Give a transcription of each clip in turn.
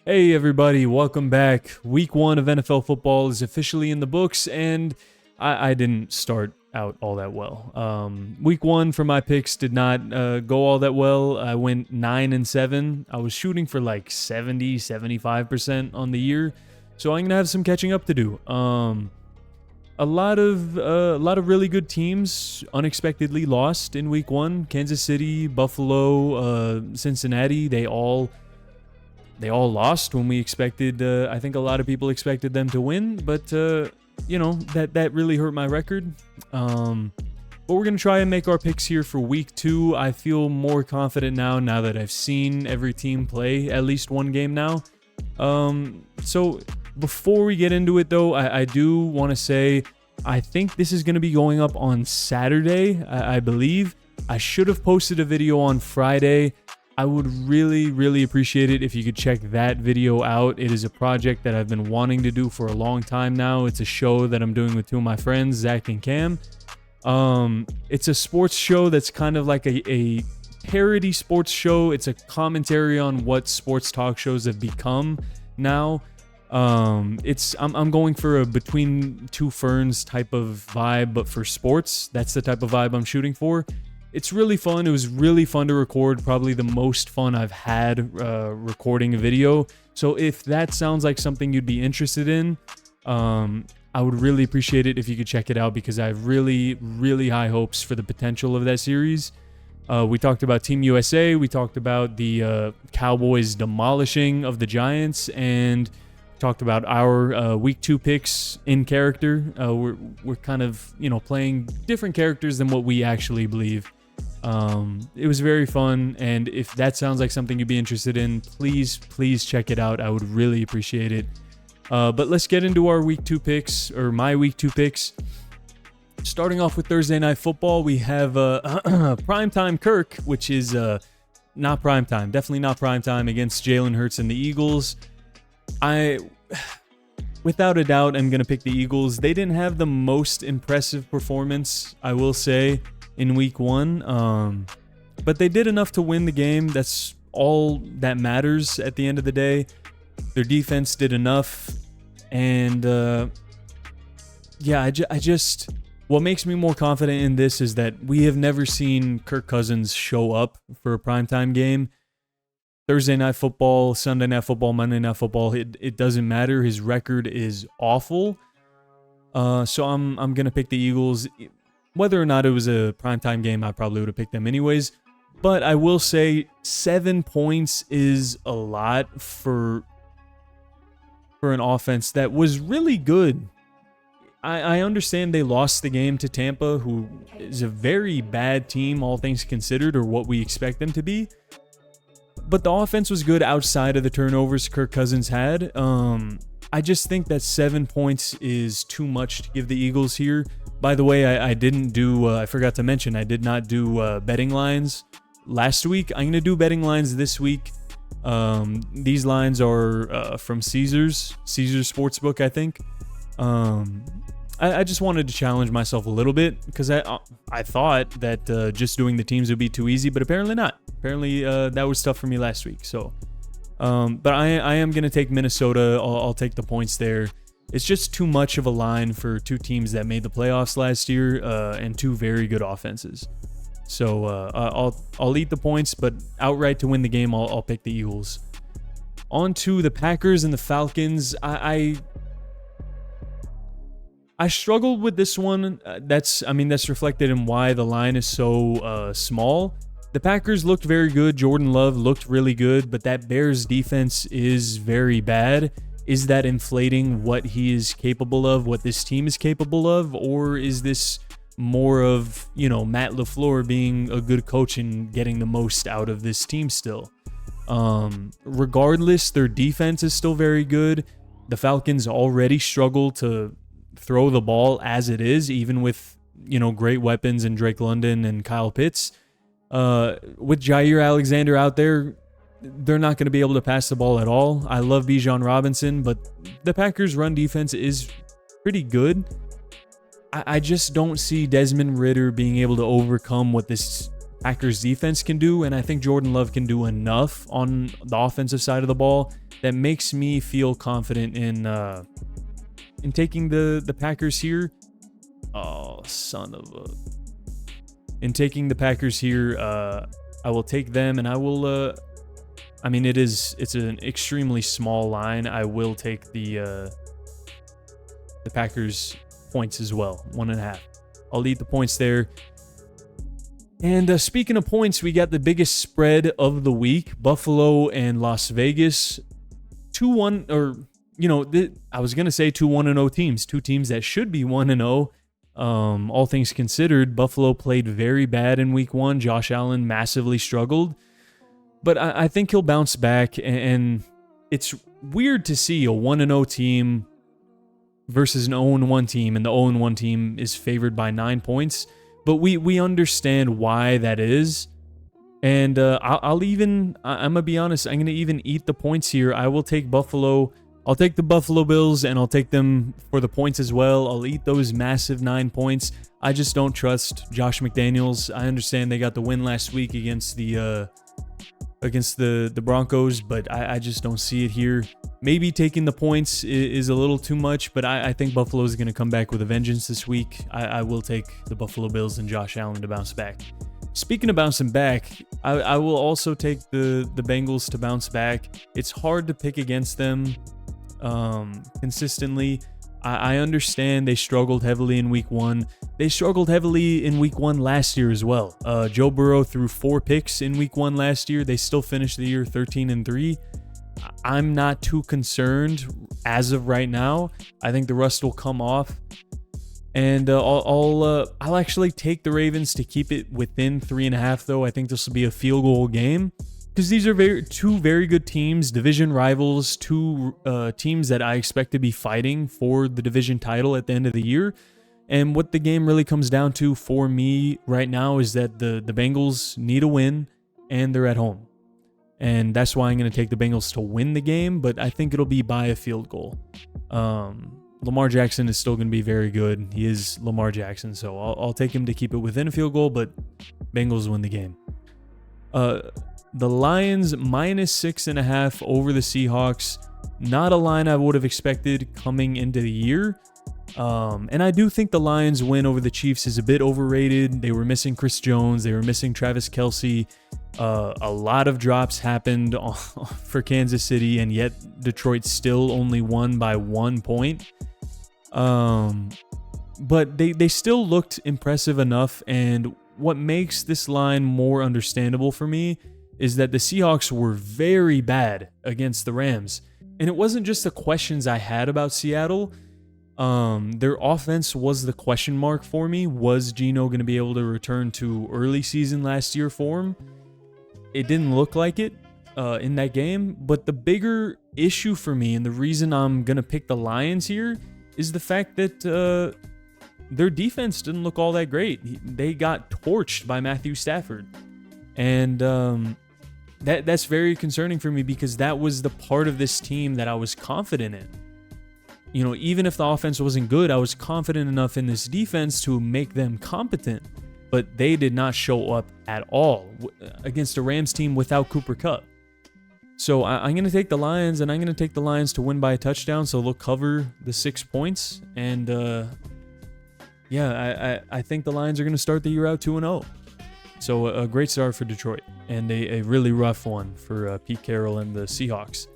Hey everybody, welcome back. Week 1 of NFL football is officially in the books, and I didn't start out all that well. Week 1 for my picks did not go all that well. I went 9-7. I was shooting for like 75% on the year, so I'm gonna have some catching up to do. A lot of really good teams unexpectedly lost in Week 1. Kansas City, Buffalo, Cincinnati, they all lost when we expected. I think a lot of people expected them to win, but that really hurt my record. But we're gonna try and make our picks here for Week 2. I feel more confident now that I've seen every team play at least one game now. So before we get into it, though, I do want to say I think this is gonna be going up on Saturday. I believe I should have posted a video on Friday. I would really appreciate it if you could check that video out. It is a project that I've been wanting to do for a long time now. It's a show that I'm doing with two of my friends, Zach and Cam. It's a sports show that's kind of like a parody sports show. It's a commentary on what sports talk shows have become now. I'm going for a Between Two Ferns type of vibe, but for sports. That's the type of vibe I'm shooting for. It's really fun. It was really fun to record. Probably the most fun I've had recording a video. So if that sounds like something you'd be interested in, I would really appreciate it if you could check it out, because I have really high hopes for the potential of that series. We talked about Team USA. We talked about the Cowboys demolishing of the Giants, and talked about our Week 2 picks in character. We're kind of playing different characters than what we actually believe. It was very fun, and if that sounds like something you'd be interested in, please check it out. I would really appreciate it. But let's get into our Week 2 picks, or my Week 2 picks. Starting off with Thursday Night Football, we have Primetime Kirk, which is not primetime, definitely not primetime, against Jalen Hurts and the Eagles. Without a doubt, I'm going to pick the Eagles. They didn't have the most impressive performance, I will say, in Week 1. But they did enough to win the game. That's all that matters at the end of the day. Their defense did enough. And what makes me more confident in this is that we have never seen Kirk Cousins show up for a primetime game. Thursday Night Football, Sunday Night Football, Monday Night Football, it doesn't matter. His record is awful. So I'm going to pick the Eagles. Whether or not it was a primetime game, I probably would have picked them anyways. But I will say 7 points is a lot for an offense that was really good. I understand they lost the game to Tampa, who is a very bad team, all things considered, or what we expect them to be. But the offense was good outside of the turnovers Kirk Cousins had. I just think that 7 points is too much to give the Eagles here. By the way, I forgot to mention, I did not do betting lines last week. I'm going to do betting lines this week. These lines are from Caesars Sportsbook, I think. I just wanted to challenge myself a little bit, because I thought that just doing the teams would be too easy, but apparently not. Apparently that was tough for me last week. So, but I am going to take Minnesota. I'll take the points there. It's just too much of a line for two teams that made the playoffs last year, and two very good offenses. So I'll eat the points, but outright to win the game, I'll pick the Eagles. On to the Packers and the Falcons. I struggled with this one. That's reflected in why the line is so small. The Packers looked very good. Jordan Love looked really good, but that Bears defense is very bad. Is that inflating what he is capable of, what this team is capable of, or is this more of, Matt LaFleur being a good coach and getting the most out of this team still? Regardless, their defense is still very good. The Falcons already struggle to throw the ball as it is, even with, great weapons in Drake London and Kyle Pitts. With Jair Alexander out there, they're not going to be able to pass the ball at all. I love Bijan Robinson, but the Packers' run defense is pretty good. I just don't see Desmond Ridder being able to overcome what this Packers defense can do, and I think Jordan Love can do enough on the offensive side of the ball that makes me feel confident in taking the Packers here. Oh, son of a... In taking the Packers here, I will take them, and I will... I mean, it's an extremely small line. I will take the Packers points as well, 1.5. I'll eat the points there. And speaking of points, we got the biggest spread of the week, Buffalo and Las Vegas. 2-1, or, I was going to say 2 1-0 teams, two teams that should be 1-0. All things considered, Buffalo played very bad in week 1. Josh Allen massively struggled. But I think he'll bounce back, and it's weird to see a 1-0 team versus an 0-1 team, and the 0-1 team is favored by 9 points. But we understand why that is. And I'm going to be honest, I'm going to even eat the points here. I will take Buffalo. I'll take the Buffalo Bills, and I'll take them for the points as well. I'll eat those massive 9 points. I just don't trust Josh McDaniels. I understand they got the win last week against the Broncos, but I just don't see it here. Maybe taking the points is a little too much, but I think Buffalo is going to come back with a vengeance this week. I will take the Buffalo Bills and Josh Allen to bounce back. Speaking of bouncing back, I will also take the Bengals to bounce back. It's hard to pick against them consistently. I understand they struggled heavily in week 1. They struggled heavily in week 1 last year as well. Joe Burrow threw 4 picks in week 1 last year. They still finished the year 13-3. I'm not too concerned as of right now. I think the rust will come off. And I'll actually take the Ravens to keep it within 3.5, though. I think this will be a field goal game. Because these are two very good teams, division rivals, two teams that I expect to be fighting for the division title at the end of the year. And what the game really comes down to for me right now is that the Bengals need a win, and they're at home. And that's why I'm going to take the Bengals to win the game, but I think it'll be by a field goal. Lamar Jackson is still going to be very good. He is Lamar Jackson, so I'll take him to keep it within a field goal, but Bengals win the game. The Lions -6.5 over the Seahawks. Not a line I would have expected coming into the year. And I do think the Lions win over the Chiefs is a bit overrated. They were missing Chris Jones. They were missing Travis Kelce. A lot of drops happened for Kansas City, and yet Detroit still only won by 1 point. But they still looked impressive enough, and what makes this line more understandable for me is that the Seahawks were very bad against the Rams. And it wasn't just the questions I had about Seattle. Their offense was the question mark for me. Was Geno going to be able to return to early season last year form? It didn't look like it in that game. But the bigger issue for me, and the reason I'm going to pick the Lions here, is the fact that their defense didn't look all that great. They got torched by Matthew Stafford. And that's very concerning for me, because that was the part of this team that I was confident in. Even if the offense wasn't good, I was confident enough in this defense to make them competent. But they did not show up at all against a Rams team without Cooper Kupp. So I'm going to take the Lions, and I'm going to take the Lions to win by a touchdown, so they'll cover the 6 points. And I think the Lions are going to start the year out 2-0. So a great start for Detroit, and a really rough one for Pete Carroll and the Seahawks.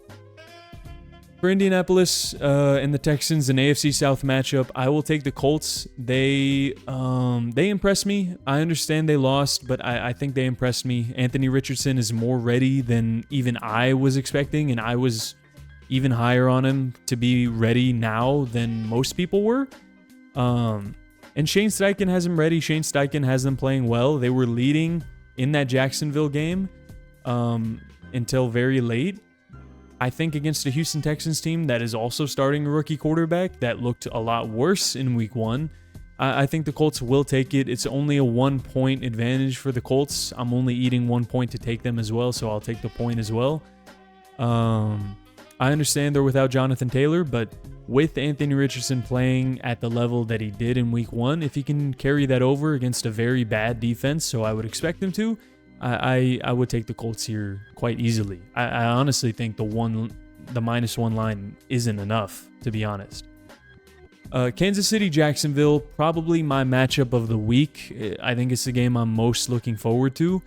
For Indianapolis and the Texans, an AFC South matchup, I will take the Colts. They impressed me. I understand they lost, but I think they impressed me. Anthony Richardson is more ready than even I was expecting, and I was even higher on him to be ready now than most people were. And Shane Steichen has him ready. Shane Steichen has them playing well. They were leading in that Jacksonville game until very late. I think against a Houston Texans team that is also starting a rookie quarterback that looked a lot worse in week 1, I think the Colts will take it. It's only a 1-point advantage for the Colts. I'm only eating 1 point to take them as well, so I'll take the point as well. I understand they're without Jonathan Taylor, but with Anthony Richardson playing at the level that he did in week 1, if he can carry that over against a very bad defense, so I would expect him to, I would take the Colts here quite easily. I honestly think the -1 line isn't enough, to be honest. Kansas City, Jacksonville, probably my matchup of the week. I think it's the game I'm most looking forward to.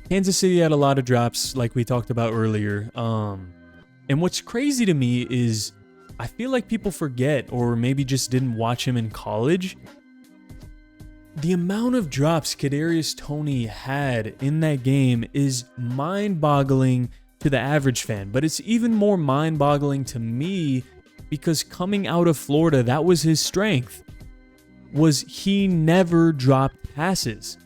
Kansas City had a lot of drops, like we talked about earlier. And what's crazy to me is I feel like people forget, or maybe just didn't watch him in college, the amount of drops Kadarius Toney had in that game is mind-boggling to the average fan. But it's even more mind-boggling to me because coming out of Florida, that was his strength. He never dropped passes.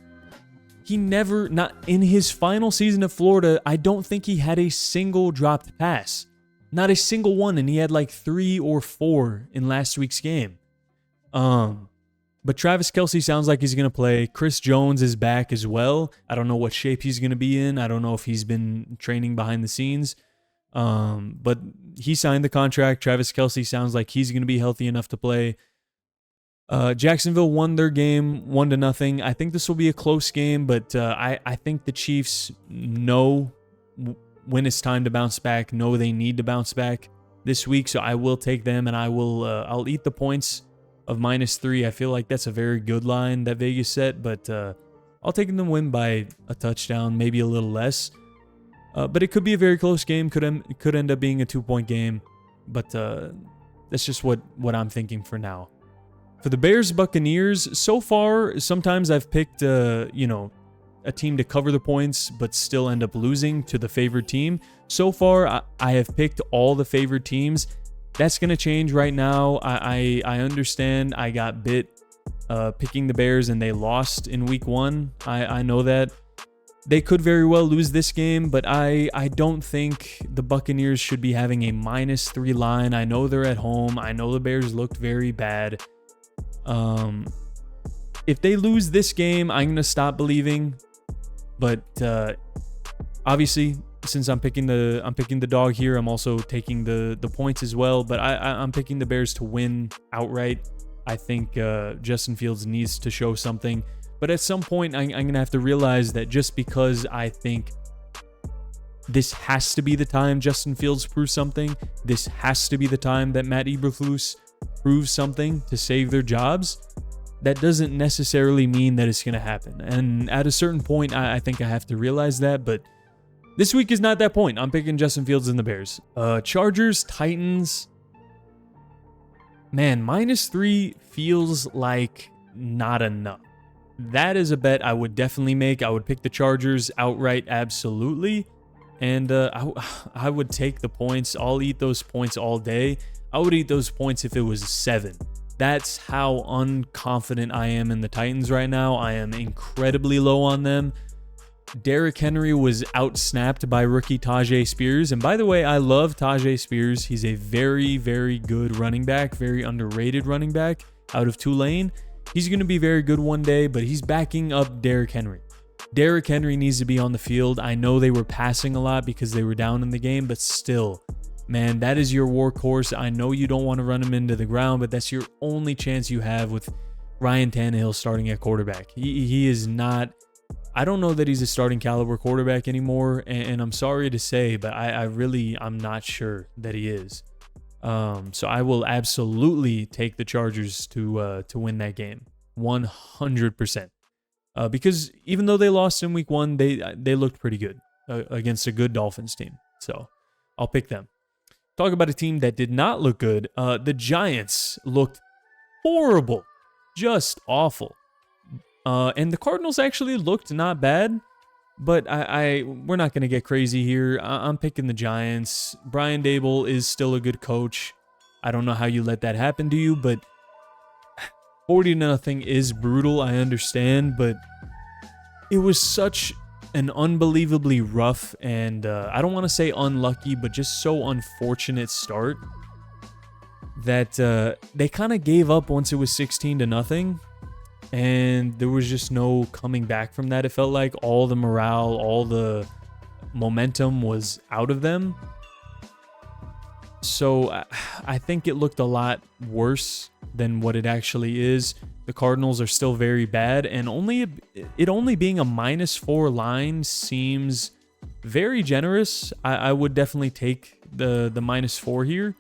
He never, not in his final season of Florida, I don't think he had a single dropped pass. Not a single one, and he had like 3 or 4 in last week's game. But Travis Kelce sounds like he's going to play. Chris Jones is back as well. I don't know what shape he's going to be in. I don't know if he's been training behind the scenes. But he signed the contract. Travis Kelce sounds like he's going to be healthy enough to play. Jacksonville won their game 1-0. I think this will be a close game, but I think the Chiefs know when it's time to bounce back, know they need to bounce back this week. So I will take them, and I'll eat the points of -3. I feel like that's a very good line that Vegas set, but I'll take them to win by a touchdown, maybe a little less. But it could be a very close game. Could end up being a 2-point game, but that's just what I'm thinking for now. For the Bears Buccaneers, so far, sometimes I've picked a team to cover the points, but still end up losing to the favored team. So far, I have picked all the favored teams. That's going to change right now. I understand I got bit picking the Bears and they lost in week 1. I know that. They could very well lose this game, but I don't think the Buccaneers should be having a -3 line. I know they're at home. I know the Bears looked very bad. If they lose this game, I'm going to stop believing. But obviously, since I'm picking the dog here, I'm also taking the points as well. But I'm picking the Bears to win outright. I think Justin Fields needs to show something. But at some point, I'm going to have to realize that just because I think this has to be the time Justin Fields proves something, this has to be the time that Matt Eberflus proves something to save their jobs, that doesn't necessarily mean that it's going to happen. And at a certain point, I think I have to realize that. But this week is not that point. I'm picking Justin Fields and the Bears. Chargers, Titans. Man, -3 feels like not enough. That is a bet I would definitely make. I would pick the Chargers outright, absolutely. And I would take the points. I'll eat those points all day. I would eat those points if it was 7. That's how unconfident I am in the Titans right now. I am incredibly low on them. Derrick Henry was outsnapped by rookie Tajay Spears. And by the way, I love Tajay Spears. He's a very, very good running back, very underrated running back out of Tulane. He's going to be very good one day, but he's backing up Derrick Henry. Derrick Henry needs to be on the field. I know they were passing a lot because they were down in the game, but still, man, that is your workhorse. I know you don't want to run him into the ground, but that's your only chance you have with Ryan Tannehill starting at quarterback. He is not, I don't know that he's a starting caliber quarterback anymore, and I'm sorry to say, but I'm not sure that he is. So I will absolutely take the Chargers to win that game, 100%. Because even though they lost in week 1, they looked pretty good against a good Dolphins team. So I'll pick them. Talk about a team that did not look good. The Giants looked horrible, just awful. And the Cardinals actually looked not bad. But we're not going to get crazy here. I'm picking the Giants. Brian Daboll is still a good coach. I don't know how you let that happen to you, but 40-0 is brutal, I understand, but it was such an unbelievably rough and I don't want to say unlucky, but just so unfortunate start that they kind of gave up once it was 16-0. And there was just no coming back from that. It felt like all the morale, all the momentum was out of them. So I think it looked a lot worse than what it actually is. The Cardinals are still very bad, and only being a -4 line seems very generous. I would definitely take the -4 here,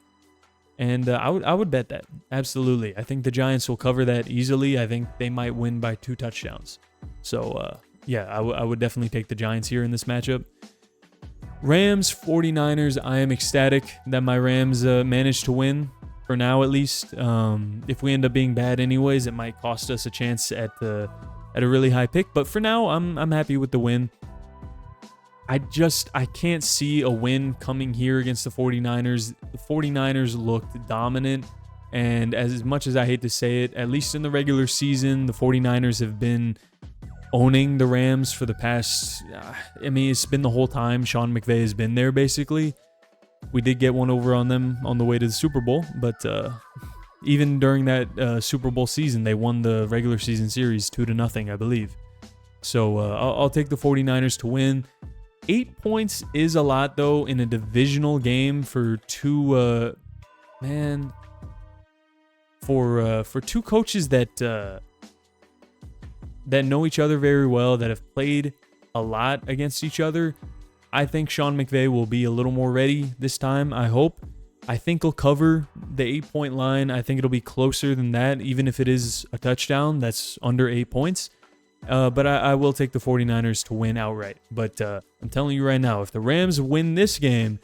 and I would bet that. Absolutely. I think the Giants will cover that easily. I think they might win by 2 touchdowns. So, yeah, I would definitely take the Giants here in this matchup. Rams, 49ers, I am ecstatic that my Rams managed to win, for now at least. If we end up being bad anyways, it might cost us a chance at a really high pick. But for now, I'm happy with the win. I can't see a win coming here against the 49ers. The 49ers looked dominant, and as much as I hate to say it, at least in the regular season, the 49ers have been owning the Rams for the past, it's been the whole time Sean McVay has been there, basically. We did get one over on them on the way to the Super Bowl, but even during that Super Bowl season, they won the regular season series 2-0, I believe. So I'll take the 49ers to win. 8 points is a lot, though, in a divisional game for two coaches that know each other very well, that have played a lot against each other. I think Sean McVay will be a little more ready this time, I hope. I think he'll cover the 8-point line. I think it'll be closer than that, even if it is a touchdown that's under 8 points. But I will take the 49ers to win outright. But I'm telling you right now, if the Rams win this game,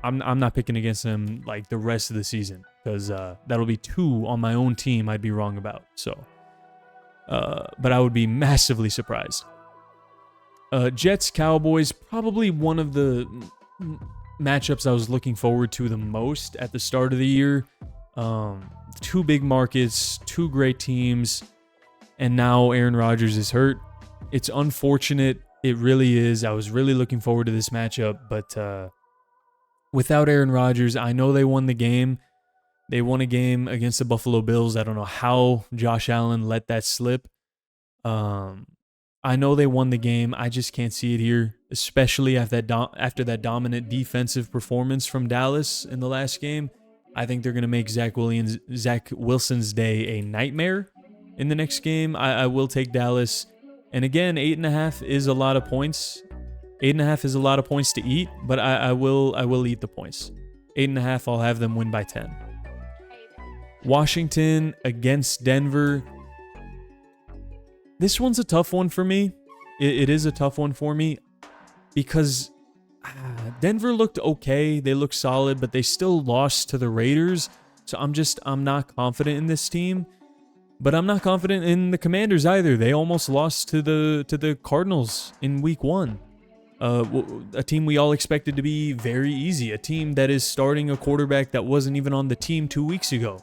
I'm not picking against them like the rest of the season, because that'll be 2 on my own team I'd be wrong about. So, but I would be massively surprised. Jets, Cowboys, probably one of the matchups I was looking forward to the most at the start of the year. 2 big markets, 2 great teams, and now Aaron Rodgers is hurt. It's unfortunate. It really is. I was really looking forward to this matchup, but without Aaron Rodgers, I know they won the game. They won a game against the Buffalo Bills. I don't know how Josh Allen let that slip. I know they won the game. I just can't see it here, especially after that dominant defensive performance from Dallas in the last game. I think they're going to make Zach Wilson's day a nightmare in the next game. I will take Dallas. And again, 8.5 is a lot of points. 8.5 is a lot of points to eat, but I will eat the points. 8.5, I'll have them win by 10. Washington against Denver. This one's a tough one for me. It is a tough one for me because Denver looked okay. They looked solid, but they still lost to the Raiders. So I'm not confident in this team, but I'm not confident in the Commanders either. They almost lost to the Cardinals in week 1. A team we all expected to be very easy. A team that is starting a quarterback that wasn't even on the team 2 weeks ago.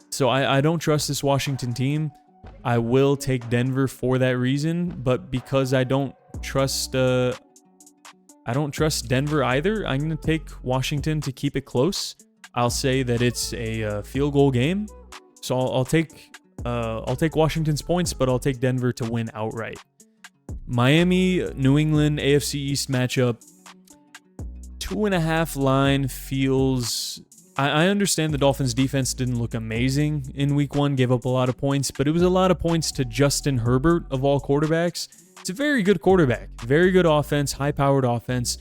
So I don't trust this Washington team. I will take Denver for that reason, but because I don't trust Denver either, I'm going to take Washington to keep it close. I'll say that it's a field goal game. So I'll take Washington's points, but I'll take Denver to win outright. Miami, New England, AFC East matchup. 2.5 line feels... I understand the Dolphins' defense didn't look amazing in week 1, gave up a lot of points, but it was a lot of points to Justin Herbert of all quarterbacks. It's a very good quarterback, very good offense, high-powered offense.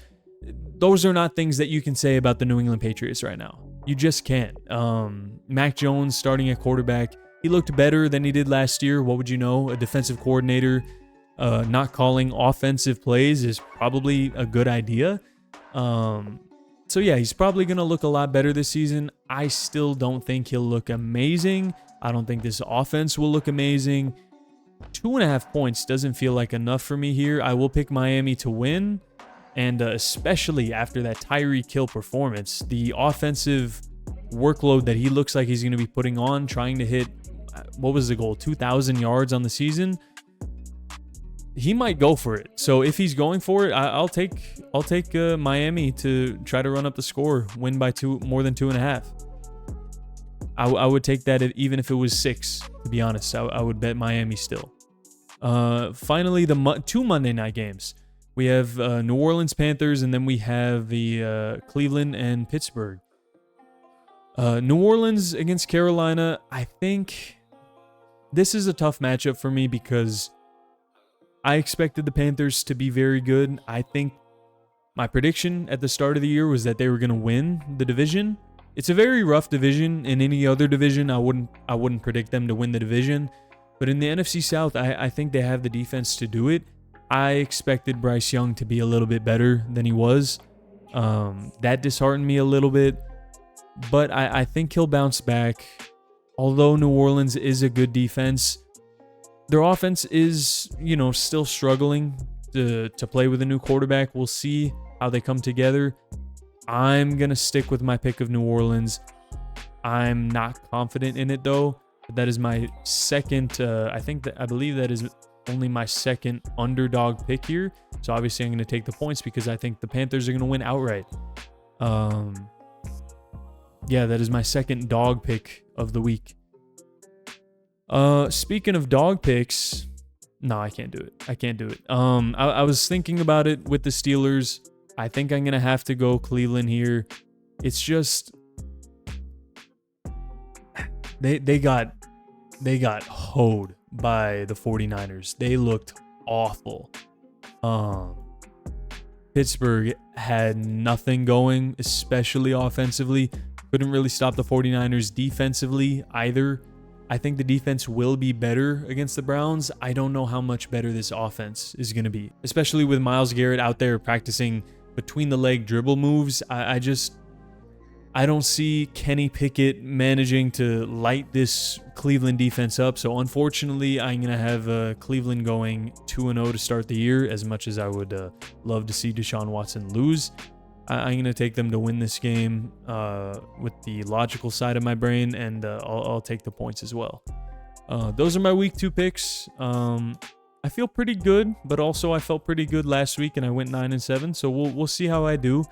Those are not things that you can say about the New England Patriots right now. You just can't. Mac Jones starting at quarterback, he looked better than he did last year. What would you know? A defensive coordinator not calling offensive plays is probably a good idea. So yeah, he's probably going to look a lot better this season. I still don't think he'll look amazing. I don't think this offense will look amazing. 2.5 points doesn't feel like enough for me here. I will pick Miami to win. And especially after that Tyreek Hill performance, the offensive workload that he looks like he's going to be putting on, trying to hit, what was the goal, 2,000 yards on the season? He might go for it. So if he's going for it, I'll take Miami to try to run up the score, win by more than 2.5. I would take that even if it was 6. To be honest, I would bet Miami still. Finally, the 2 Monday night games. We have New Orleans Panthers, and then we have the Cleveland and Pittsburgh. New Orleans against Carolina. I think this is a tough matchup for me because I expected the Panthers to be very good. I think my prediction at the start of the year was that they were going to win the division. It's a very rough division. In any other division, I wouldn't predict them to win the division. But in the NFC South, I think they have the defense to do it. I expected Bryce Young to be a little bit better than he was. That disheartened me a little bit. But I think he'll bounce back. Although New Orleans is a good defense, their offense is, still struggling to play with a new quarterback. We'll see how they come together. I'm going to stick with my pick of New Orleans. I'm not confident in it, though. That is my second, I believe that is only my second underdog pick here. So obviously I'm going to take the points because I think the Panthers are going to win outright. Yeah, that is my second dog pick of the week. Speaking of dog picks, no, I can't do it. I was thinking about it with the Steelers. I think I'm going to have to go Cleveland here. It's just they got hoed by the 49ers. They looked awful. Pittsburgh had nothing going, especially offensively. Couldn't really stop the 49ers defensively either. I think the defense will be better against the Browns. I don't know how much better this offense is going to be, especially with Myles Garrett out there practicing between the leg dribble moves. I don't see Kenny Pickett managing to light this Cleveland defense up. So unfortunately, I'm going to have Cleveland going 2-0 to start the year, as much as I would love to see Deshaun Watson lose. I'm going to take them to win this game with the logical side of my brain, and I'll take the points as well. Those are my week 2 picks. I feel pretty good, but also I felt pretty good last week, and I went 9-7. So we'll see how I do.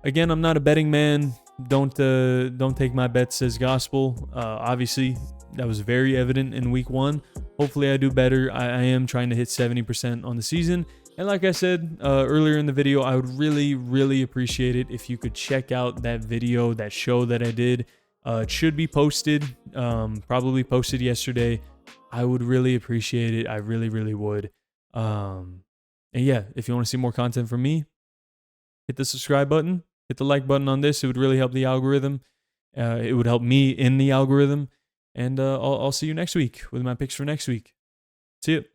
Again, I'm not a betting man. Don't take my bets as gospel. Obviously, that was very evident in week 1. Hopefully, I do better. I am trying to hit 70% on the season. And like I said earlier in the video, I would really, really appreciate it if you could check out that video, that show that I did. It should be posted, probably posted yesterday. I would really appreciate it. I really, really would. And yeah, if you want to see more content from me, hit the subscribe button, hit the like button on this. It would really help the algorithm. It would help me in the algorithm. And I'll see you next week with my picks for next week. See you.